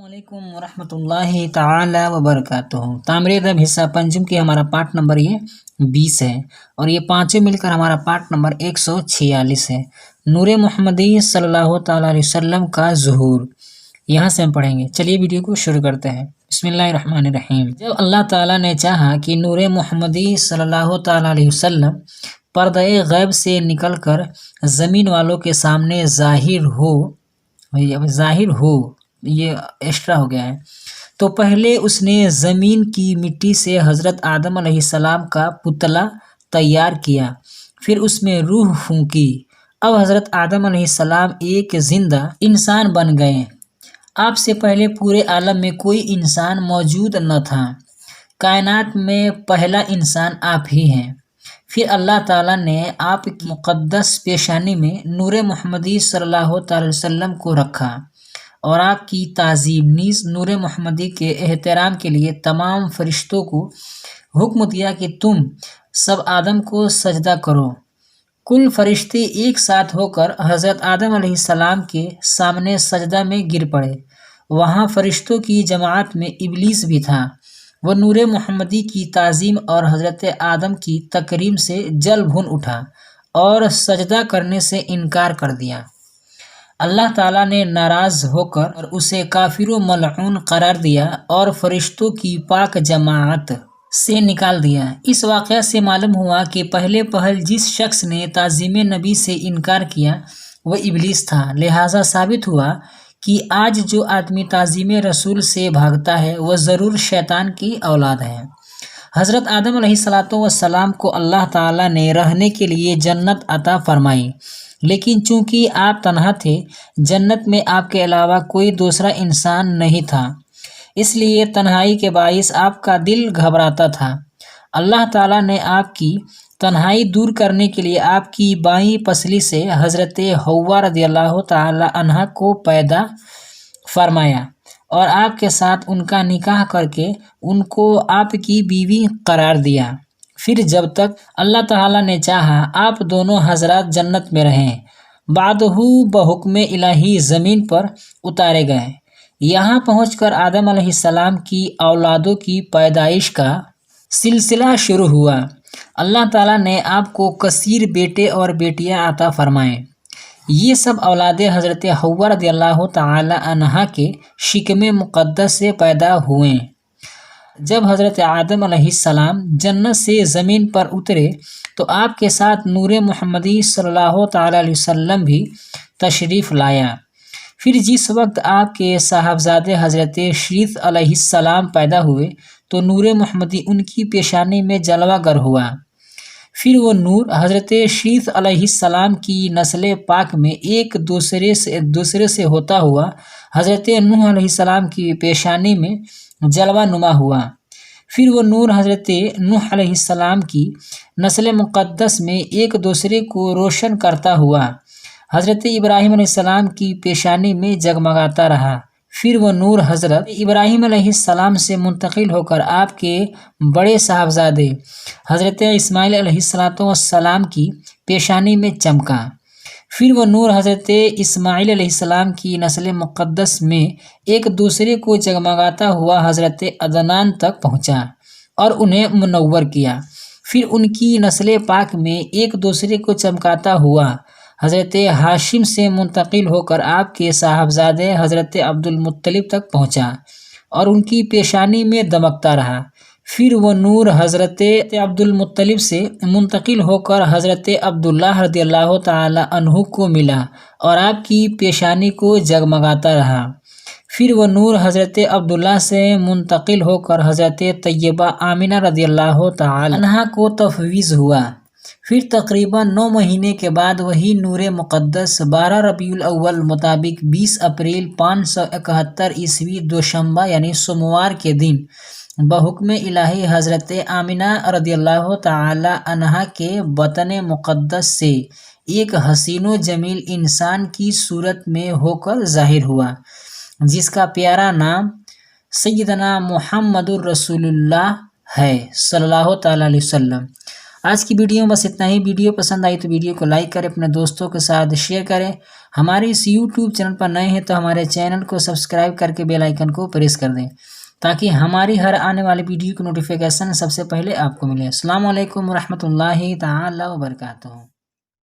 علیکم ورحمۃ اللہ تعالی وبرکاتہ۔ تعمیر ادب حصہ پنجم کی ہمارا پارٹ نمبر یہ 20 ہے اور یہ پانچوں مل کر ہمارا پارٹ نمبر 146 ہے۔ نور محمدی صلی اللہ تعالیٰ علیہ وسلم کا ظہور، یہاں سے ہم پڑھیں گے۔ چلیے ویڈیو کو شروع کرتے ہیں۔ بسم اللہ الرحمن الرحیم۔ جب اللہ تعالیٰ نے چاہا کہ نور محمدی صلی اللہ تعالیٰ علیہ وسلم پردہ غیب سے نکل کر زمین والوں کے سامنے ظاہر ہو، یہ ایکسٹرا ہو گیا ہے، تو پہلے اس نے زمین کی مٹی سے حضرت آدم علیہ السلام کا پتلا تیار کیا، پھر اس میں روح پھونکی۔ اب حضرت آدم علیہ السلام ایک زندہ انسان بن گئے۔ آپ سے پہلے پورے عالم میں کوئی انسان موجود نہ تھا، کائنات میں پہلا انسان آپ ہی ہیں۔ پھر اللہ تعالیٰ نے آپ کی مقدس پیشانی میں نور محمدی صلی اللہ تعالی وسلم کو رکھا اور آپ کی تعظیم نیز نور محمدی کے احترام کے لیے تمام فرشتوں کو حکم دیا کہ تم سب آدم کو سجدہ کرو۔ کل فرشتے ایک ساتھ ہو کر حضرت آدم علیہ السلام کے سامنے سجدہ میں گر پڑے۔ وہاں فرشتوں کی جماعت میں ابلیس بھی تھا۔ وہ نور محمدی کی تعظیم اور حضرت آدم کی تکریم سے جل بھن اٹھا اور سجدہ کرنے سے انکار کر دیا۔ اللہ تعالیٰ نے ناراض ہو کر اسے کافر و ملعون قرار دیا اور فرشتوں کی پاک جماعت سے نکال دیا۔ اس واقعہ سے معلوم ہوا کہ پہل جس شخص نے تعظیم نبی سے انکار کیا وہ ابلیس تھا، لہٰذا ثابت ہوا کہ آج جو آدمی تعظیم رسول سے بھاگتا ہے وہ ضرور شیطان کی اولاد ہے۔ حضرت آدم علیہ السلام کو اللہ تعالیٰ نے رہنے کے لیے جنت عطا فرمائی، لیکن چونکہ آپ تنہا تھے، جنت میں آپ کے علاوہ کوئی دوسرا انسان نہیں تھا، اس لیے تنہائی کے باعث آپ کا دل گھبراتا تھا۔ اللہ تعالیٰ نے آپ کی تنہائی دور کرنے کے لیے آپ کی بائیں پسلی سے حضرت حوا رضی اللہ تعالی عنہا کو پیدا فرمایا اور آپ کے ساتھ ان کا نکاح کر کے ان کو آپ کی بیوی قرار دیا۔ پھر جب تک اللہ تعالیٰ نے چاہا آپ دونوں حضرات جنت میں رہیں، بعدہ بحکم الہی زمین پر اتارے گئے۔ یہاں پہنچ کر آدم علیہ السلام کی اولادوں کی پیدائش کا سلسلہ شروع ہوا۔ اللہ تعالیٰ نے آپ کو کثیر بیٹے اور بیٹیاں عطا فرمائیں۔ یہ سب اولاد حضرت حوا رضی اللہ تعالی عنہا کے شکم مقدس سے پیدا ہوئے۔ جب حضرت آدم علیہ السلام جنت سے زمین پر اترے تو آپ کے ساتھ نور محمدی صلی اللہ تعالی علیہ وسلم بھی تشریف لایا۔ پھر جس وقت آپ کے صاحبزادے حضرت شریف علیہ السلام پیدا ہوئے تو نور محمدی ان کی پیشانی میں جلوہ گر ہوا۔ پھر وہ نور حضرت شریف علیہ السلام کی نسل پاک میں ایک دوسرے سے ہوتا ہوا حضرت نوح علیہ السلام کی پیشانی میں جلوہ نما ہوا۔ پھر وہ نور حضرت نوح علیہ السلام کی نسل مقدس میں ایک دوسرے کو روشن کرتا ہوا حضرت ابراہیم علیہ السلام کی پیشانی میں جگمگاتا رہا۔ پھر وہ نور حضرت ابراہیم علیہ السلام سے منتقل ہو کر آپ کے بڑے صاحبزادے حضرت اسماعیل علیہ السلام کی پیشانی میں چمکا۔ پھر وہ نور حضرت اسماعیل علیہ السلام کی نسل مقدس میں ایک دوسرے کو جگمگاتا ہوا حضرت عدنان تک پہنچا اور انہیں منور کیا۔ پھر ان کی نسل پاک میں ایک دوسرے کو چمکاتا ہوا حضرت ہاشم سے منتقل ہو کر آپ کے صاحبزادے حضرت عبد المطلب تک پہنچا اور ان کی پیشانی میں دمکتا رہا۔ پھر وہ نور حضرت عبد المطلب سے منتقل ہو کر حضرت عبداللہ رضی اللہ تعالی عنہ کو ملا اور آپ کی پیشانی کو جگمگاتا رہا۔ پھر وہ نور حضرت عبداللہ سے منتقل ہو کر حضرت طیبہ آمنہ رضی اللہ تعالی عنہا کو تفویض ہوا۔ پھر تقریباً 9 مہینے کے بعد وہی نور مقدس 12 ربیع الاول مطابق 20 اپریل 571 عیسوی دوشنبہ یعنی سوموار کے دن بحکم الہی حضرت آمنہ رضی اللہ تعالی عنہا کے بطن مقدس سے ایک حسین و جمیل انسان کی صورت میں ہو کر ظاہر ہوا، جس کا پیارا نام سیدنا محمد الرسول اللہ ہے صلی اللہ تعالی علیہ وسلم۔ آج کی ویڈیو میں بس اتنا ہی۔ ویڈیو پسند آئی تو ویڈیو کو لائک کریں، اپنے دوستوں کے ساتھ شیئر کریں۔ ہمارے اس یوٹیوب چینل پر نئے ہیں تو ہمارے چینل کو سبسکرائب کر کے بیل آئیکن کو پریس کر دیں تاکہ ہماری ہر آنے والی ویڈیو کی نوٹیفیکیشن سب سے پہلے آپ کو ملے۔ السلام علیکم ورحمۃ اللہ تعالی وبرکاتہ۔